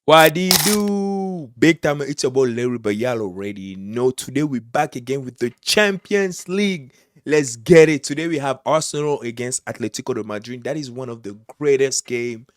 What do you do? Big time, it's about Larry, but y'all already know. Today we're back again with the Champions League. Let's get it. Today we have Arsenal against Atletico de Madrid. That is one of the greatest game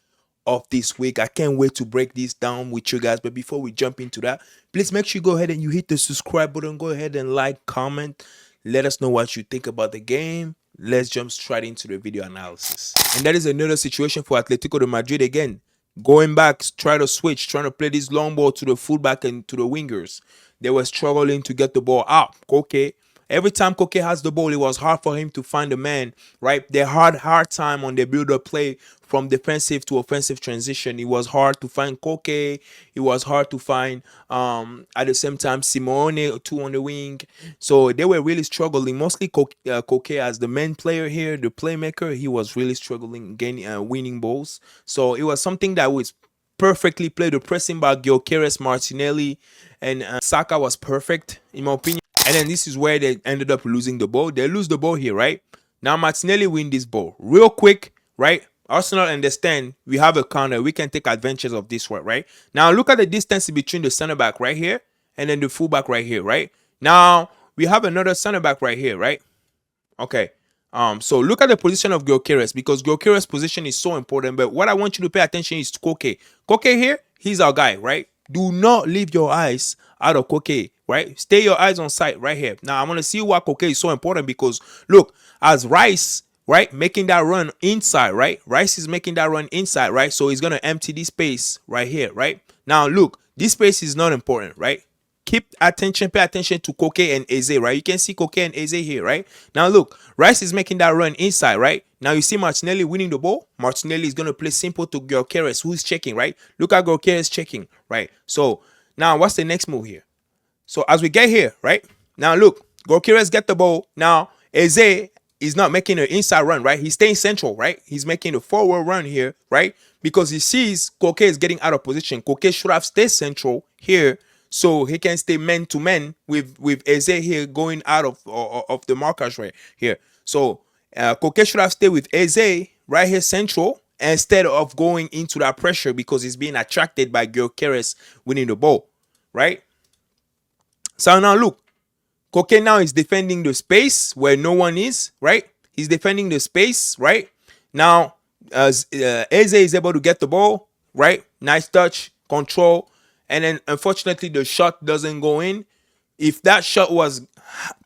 of this week. I can't wait to break this down with you guys. But before we jump into that, please make sure you go ahead and you hit the subscribe button. Go ahead and like, comment. Let us know what you think about the game. Let's jump straight into the video analysis. And that is another situation for Atletico de Madrid again. Going back, try to switch, trying to play this long ball to the fullback and to the wingers. They were struggling to get the ball up. Okay. Every time Koke has the ball, it was hard for him to find a man, right? They had hard time on the build-up play from defensive to offensive transition. It was hard to find Koke. It was hard to find, at the same time, Simeone, two on the wing. So they were really struggling. Mostly Koke as the main player here, the playmaker, he was really struggling gaining, winning balls. So it was something that was perfectly played. The pressing by Gyökeres, Martinelli, and Saka was perfect, in my opinion. And then this is where they ended up losing the ball. They lose the ball here, right? Now Martinelli win this ball real quick, right? Arsenal understand we have a counter. We can take advantage of this one, right? Now look at the distance between the center back right here and then the fullback right here, right? Now we have another center back right here, right? Okay. So look at the position of Gyökeres because Gyökeres' position is so important. But what I want you to pay attention is to Koke. Koke here, he's our guy, right? Do not leave your eyes out of Koke, right? Stay your eyes on sight right here. Now I want to see why Koke is so important because look, as Rice, right, making that run inside, right? Rice is making that run inside, right? So he's gonna empty this space right here, right? Now look, this space is not important, right? Keep attention, pay attention to Koke and Eze, right? You can see Koke and Eze here, right? Now look, Rice is making that run inside, right? Now you see Martinelli winning the ball. Martinelli is going to play simple to Gyökeres, who's checking, right? Look at Gyökeres checking, right? So now what's the next move here? So as we get here, right? Now look, Gyökeres get the ball. Now Eze is not making an inside run, right? He's staying central, right? He's making a forward run here, right? Because he sees Koke is getting out of position. Koke should have stayed central here so he can stay man to man with Eze here going out of the markers right here. So Koke should have stayed with Eze right here central instead of going into that pressure because he's being attracted by Gyökeres winning the ball, right? So now look, Koke now is defending the space where no one is, right? He's defending the space, right? Now, Eze is able to get the ball, right? Nice touch, control, and then unfortunately the shot doesn't go in. If that shot was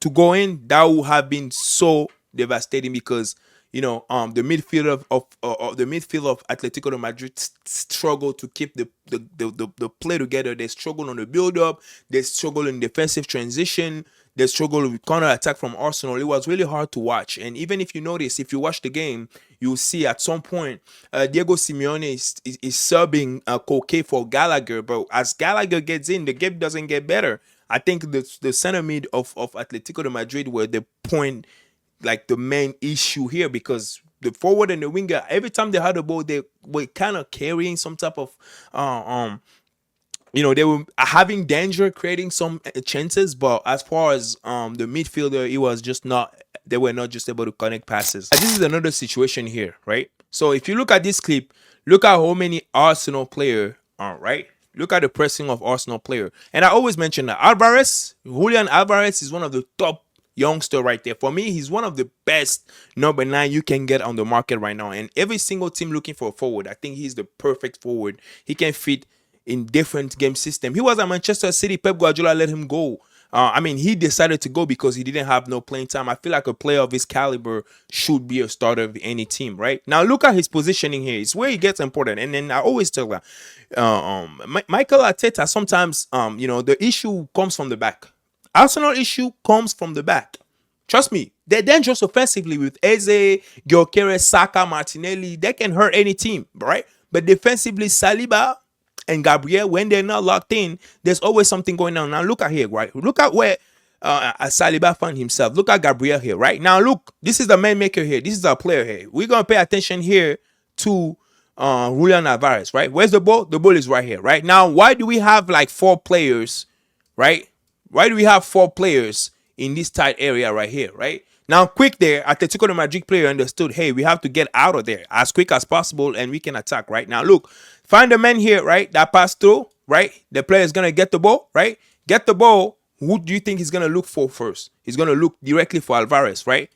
to go in, that would have been so devastating because the midfield of the midfield of Atletico de Madrid struggle to keep the play together. They struggle on the build up. They struggle in defensive transition. They struggle with counter attack from Arsenal. It was really hard to watch. And even if you notice, if you watch the game, you'll see at some point Diego Simeone is subbing Koke for Gallagher. But as Gallagher gets in, the game doesn't get better. I think the center mid of Atletico de Madrid were the point, like the main issue here because the forward and the winger, every time they had the ball, they were kind of carrying some type of they were having danger, creating some chances, but as far as the midfielder, it was just not. They were not just able to connect passes. This is another situation here, right? So if you look at this clip, look at how many Arsenal player are right. Look at the pressing of Arsenal player, and I always mention that Julian Alvarez is one of the top youngster right there. For me, he's one of the best number 9 you can get on the market right now. And every single team looking for a forward, I think he's the perfect forward. He can fit in different game system. He was at Manchester City. Pep Guardiola let him go. He decided to go because he didn't have no playing time. I feel like a player of his caliber should be a starter of any team, right? Now look at his positioning here. It's where he gets important. And then I always tell that Mikel Arteta sometimes, the issue comes from the back. Arsenal issue comes from the back. Trust me, they're dangerous offensively with Eze, Gyökeres, Saka, Martinelli. They can hurt any team, right? But defensively, Saliba and Gabriel, when they're not locked in, there's always something going on. Now look at here, right? Look at where Saliba found himself. Look at Gabriel here, right? Now look, this is the man maker here. This is our player here. We're going to pay attention here to Julian Alvarez, right? Where's the ball? The ball is right here, right? Now, why do we have like 4 players, right? Why do we have 4 players in this tight area right here, right? Now, quick there, Atletico de Madrid player understood, hey, we have to get out of there as quick as possible and we can attack, right? Now, look, find the man here, right? That pass through, right? The player is going to get the ball, right? Get the ball. Who do you think he's going to look for first? He's going to look directly for Alvarez, right?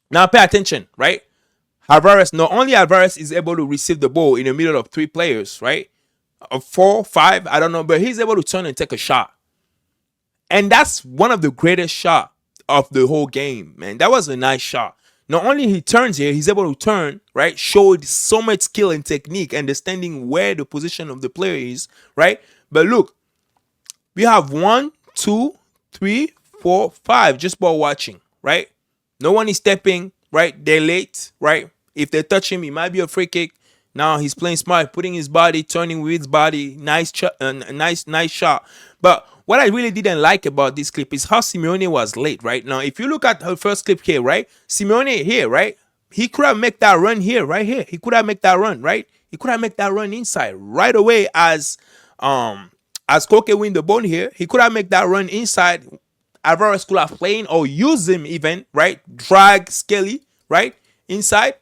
Now, pay attention, right? Alvarez, not only Alvarez is able to receive the ball in the middle of three players, right? Of 4, 5, I don't know, but he's able to turn and take a shot. And that's one of the greatest shots of the whole game, man. That was a nice shot. Not only he turns here, he's able to turn, right? Showed so much skill and technique, understanding where the position of the player is, right? But look, we have 1, 2, 3, 4, 5 just ball watching, right? No one is stepping, right? They're late, right? If they touch him, it might be a free kick. Now he's playing smart, putting his body, turning with his body. Nice shot. But what I really didn't like about this clip is how Simeone was late, right? Now, if you look at her first clip here, right? Simeone here, right? He could have made that run here, right here. He could have made that run, right? He could have made that run inside right away as Koke win the ball here. He could have made that run inside. Alvarez could have played or use him even, right? Drag Skelly, right? Inside.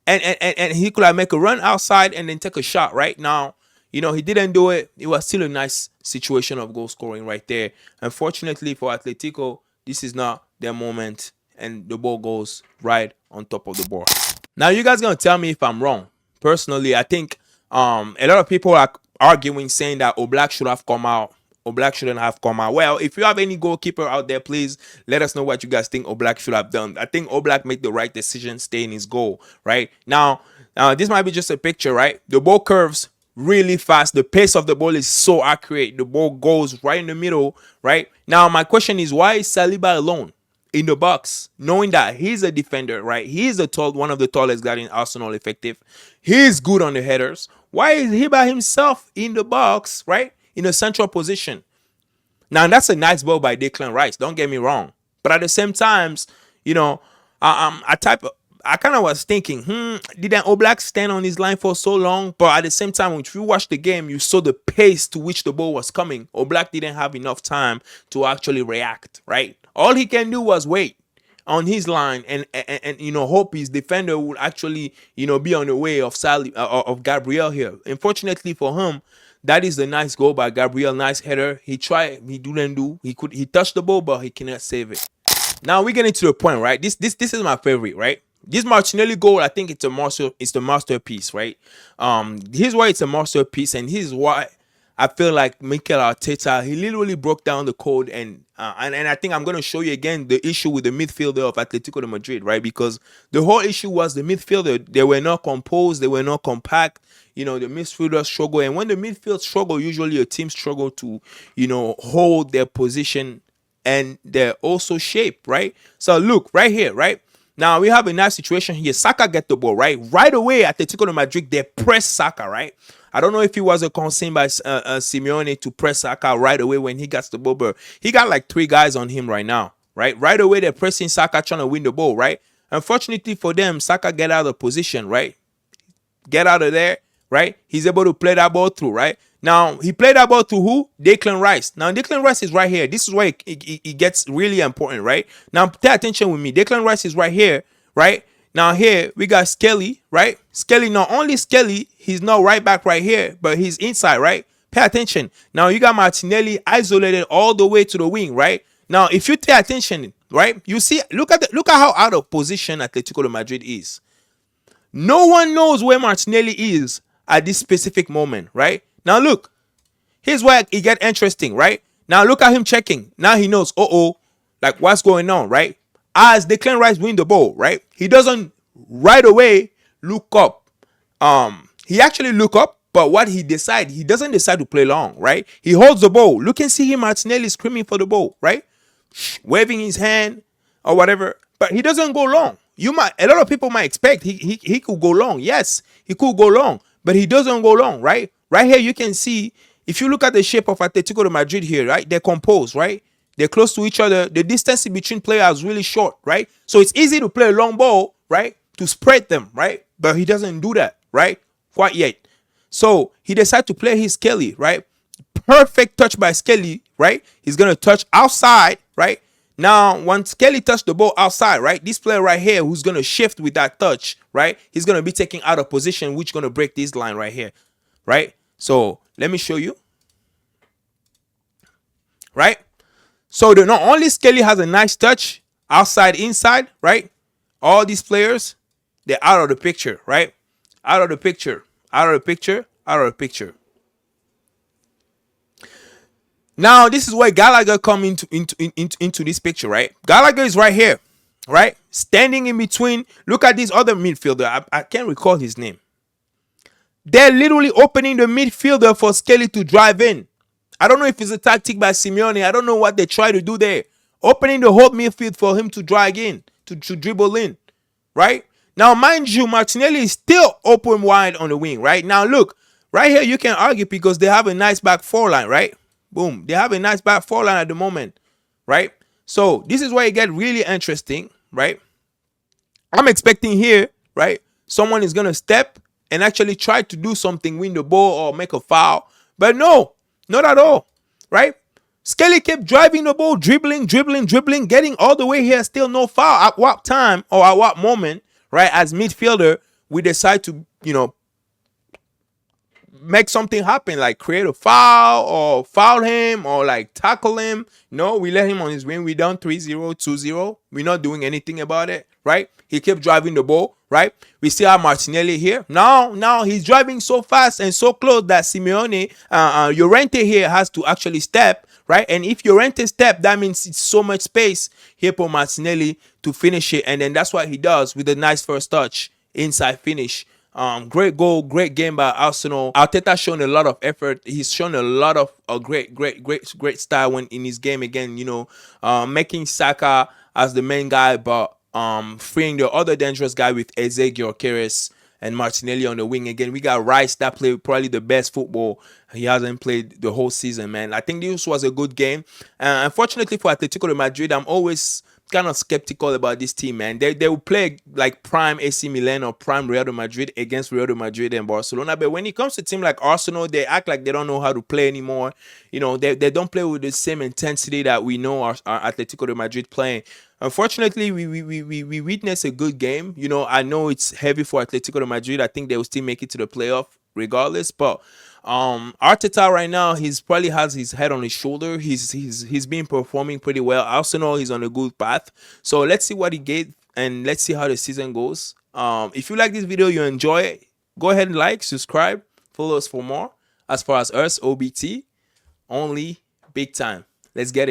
And he could have make a run outside and then take a shot right now. You know, he didn't do it. It was still a nice situation of goal scoring right there. Unfortunately for Atletico, this is not their moment. And the ball goes right on top of the board. Now, you guys going to tell me if I'm wrong. Personally, I think a lot of people are arguing, saying that Oblak should have come out. Oblak shouldn't have come out. Well, if you have any goalkeeper out there, please let us know what you guys think Oblak should have done. I think Oblak made the right decision, stay in his goal, right? Now, this might be just a picture, right? The ball curves really fast. The pace of the ball is so accurate. The ball goes right in the middle, right? Now, my question is, why is Saliba alone in the box, knowing that he's a defender, right? He's one of the tallest guys in Arsenal effective. He's good on the headers. Why is he by himself in the box, right? In a central position. Now, that's a nice ball by Declan Rice. Don't get me wrong. But at the same time, you know, I kind of was thinking, didn't Oblak stand on his line for so long? But at the same time, if you watch the game, you saw the pace to which the ball was coming. Oblak didn't have enough time to actually react, right? All he can do was wait on his line and you know, hope his defender would actually, you know, be on the way of Gabriel here. Unfortunately for him, that is a nice goal by Gabriel. Nice header. He tried. He didn't do. He touched the ball, but he cannot save it. Now we're getting to the point, right? This is my favorite, right? This Martinelli goal, I think it's the masterpiece, right? Here's why it's a masterpiece, and here's why I feel like Mikel Arteta, he literally broke down the code, and I think I'm going to show you again the issue with the midfielder of Atletico de Madrid, right? Because the whole issue was the midfielder. They were not composed. They were not compact. You know, the midfielders struggle. And when the midfield struggle, usually a team struggle to, you know, hold their position and they're also shape, right? So look, right here, right? Now we have a nice situation here. Saka get the ball, right? Right away, Atletico de Madrid, they press Saka, right? I don't know if it was a concern by Simeone to press Saka right away when he gets the ball, but he got like 3 guys on him right now, right? Right away, they're pressing Saka, trying to win the ball, right? Unfortunately for them, Saka get out of position, right? Get out of there, right? He's able to play that ball through, right? Now, he played that ball to who? Declan Rice. Now, Declan Rice is right here. This is where it gets really important, right? Now, pay attention with me. Declan Rice is right here, right? Now, here, we got Skelly, right? Skelly, not only Skelly, he's not right back right here, but he's inside, right? Pay attention. Now, you got Martinelli isolated all the way to the wing, right? Now, if you pay attention, right, you see, look at how out of position Atletico de Madrid is. No one knows where Martinelli is at this specific moment, right? Now, look. Here's where it gets interesting, right? Now, look at him checking. Now he knows, like what's going on, right? As Declan Rice win the ball, right? He doesn't right away look up. He actually look up, but what he doesn't decide to play long, right? He holds the ball. Look and see him, Martinelli screaming for the ball, right? Waving his hand or whatever, but he doesn't go long. A lot of people might expect he could go long. Yes, he could go long, but he doesn't go long, right? Right here, you can see, if you look at the shape of Atletico de Madrid here, right? They're composed, right? They're close to each other. The distance between players is really short, right? So it's easy to play a long ball, right? To spread them, right? But he doesn't do that, right? Quite yet. So he decided to play his Skelly, right? Perfect touch by Skelly, right? He's going to touch outside, right? Now, once Kelly touched the ball outside, right, this player right here who's going to shift with that touch, right, he's going to be taking out of position, which is going to break this line right here, right? So let me show you, right? So not only Skelly has a nice touch outside, inside, right? All these players, they're out of the picture, right? Out of the picture, out of the picture, out of the picture. Now, this is where Gallagher come into this picture, right? Gallagher is right here, right? Standing in between. Look at this other midfielder. I can't recall his name. They're literally opening the midfielder for Skelly to drive in. I don't know if it's a tactic by Simeone. I don't know what they try to do there. Opening the whole midfield for him to drag in, to dribble in, right? Now, mind you, Martinelli is still open wide on the wing, right? Now, look, right here you can argue because they have a nice back four line, right? Boom. They have a nice back four line at the moment, right? So this is where it gets really interesting, right? I'm expecting here, right, someone is going to step and actually try to do something, win the ball or make a foul. But no, not at all, right? Skelly kept driving the ball, dribbling, getting all the way here, still no foul. At what time or at what moment, right, as midfielder, we decide to, make something happen, like create a foul or foul him or like tackle him. No, we let him on his wing. We down 3-0, 2-0. We're not doing anything about it, right? He kept driving the ball, right? We see have Martinelli here. Now he's driving so fast and so close that Simeone, Llorente here has to actually step, right? And if Llorente step, that means it's so much space here for Martinelli to finish it. And then that's what he does with a nice first touch, inside finish. Great goal, great game by Arsenal. Arteta shown a lot of effort. He's shown a lot of great style when in his game again. Making Saka as the main guy, but freeing the other dangerous guy with Ezekiel Keres and Martinelli on the wing again. We got Rice that played probably the best football he hasn't played the whole season, man. I think this was a good game. Unfortunately for Atletico de Madrid, I'm always kind of skeptical about this team, man. They will play like prime AC Milan or prime Real de Madrid against Real de Madrid and Barcelona. But when it comes to a team like Arsenal, they act like they don't know how to play anymore. They don't play with the same intensity that we know our Atletico de Madrid playing. Unfortunately, we witnessed a good game. I know it's heavy for Atletico de Madrid. I think they will still make it to the playoff regardless, but Arteta right now, he's probably has his head on his shoulder. He's been performing pretty well. Arsenal, he's on a good path. So let's see what he gets and let's see how the season goes. If you like this video, you enjoy it, go ahead and like, subscribe, follow us for more. As far as us, OBT, only big time. Let's get it.